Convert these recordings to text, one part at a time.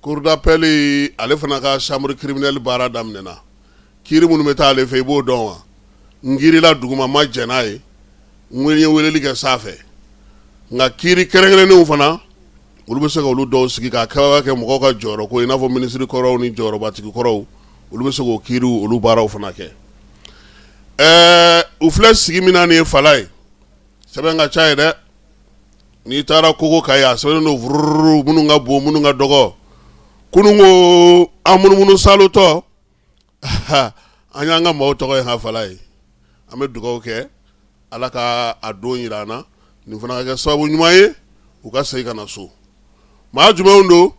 Cour d'appel ale fana ka chambre criminelle baara daminɛna kiiri minnu bɛ taa ale fɛ i b'o dɔn wa ngirila duguma ma jɛna ye weleli kɛ sanfɛ nka kiiri kɛrɛnkɛrɛnnenw fana olu bɛ se ka olu dɔw sigi ka kɛ mɔgɔw ka jɔyɔrɔ ko i n'a fɔ minisiri kɔrɔw ni jɔyɔrɔbatigi kɔrɔw olu bɛ se k'o kiiriw olu baaraw fana kɛ u filɛ sigi min na nin ye fala ye sɛbɛn ka ca ye dɛ n'i taara kogo ka ye a sɛbɛnnen don vururu minnu ka bon minnu ka dɔgɔ kunun ko an munumunu salotɔ an y'an ka maaw tɔgɔ ye ha fala ye an bɛ dugawu kɛ ala ka a don yira an na nin fana ka kɛ sababu ɲuman ye u ka segin ka na so maa jumɛnw don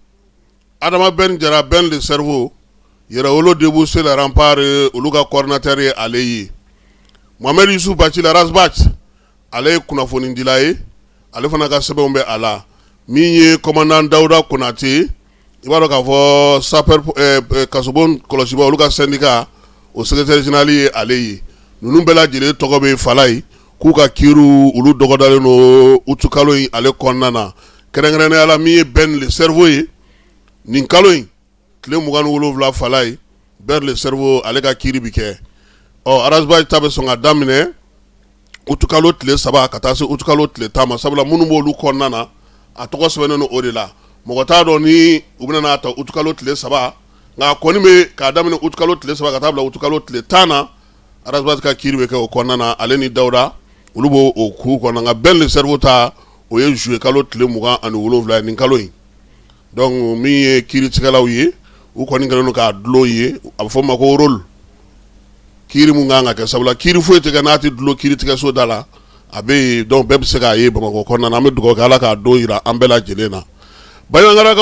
Adama Ben Jara Ben le Cerveau yɛrɛwolo débouché la rempart olu ka coordinateur ye ale ye Mohamed Yusuf Bachi la Ras Bath ale ye kunnafoni dila ye ale fana ka sɛbɛnw bɛ a la min ye commandant Daouda Konaté i b'a dɔn k'a fɔ sapeur kasobon kɔlɔsibaw olu ka syndicat o secrétaire général ye ale ye ninnu bɛɛ lajɛlen tɔgɔ bɛ fala ye k'u ka kiiriw olu dɔgɔdalen don utu kalo in ale kɔnɔna na kɛrɛnkɛrɛnnenya la min ye Ben le Cerveau ye nin kalo in tile 27 fala ye Ben le Cerveau ale ka kiiri bi kɛ Ras Bath ta bɛ sɔn ka daminɛ utukalo tile 3 ka taa se utukalo tile 10 ma sabula minnu b'olu kɔnɔna na a tɔgɔ sɛbɛnnen don o de la mɔgɔ t'a dɔn ni u bɛna n'a ta utukalo tile 3 nka a kɔni bɛ k'a daminɛ utukalo tile 3 ka taa bila utukalo tile 10 na Ras Bath ka kiiri bɛ kɛ o kɔnɔna na ale ni Daouda olu b'o o k'u kɔnɔ nka Ben le Cerveau ta o ye juillet kalo tile 27 ye nin kalo in donc min ye kiiritigɛlaw ye u kɔni kɛlen don k'a dulon ye a bɛ fɔ o ma ko rôle kiiri mun kan ka kɛ sabula kiiri foyi tɛ kɛ n'a tɛ dulon kiiritigɛso da la a bɛ yen donc bɛɛ bɛ se k'a ye Bamakɔ kɔnɔna na an bɛ dugawu kɛ ala k'a don yira an bɛɛ lajɛlen na baɲangara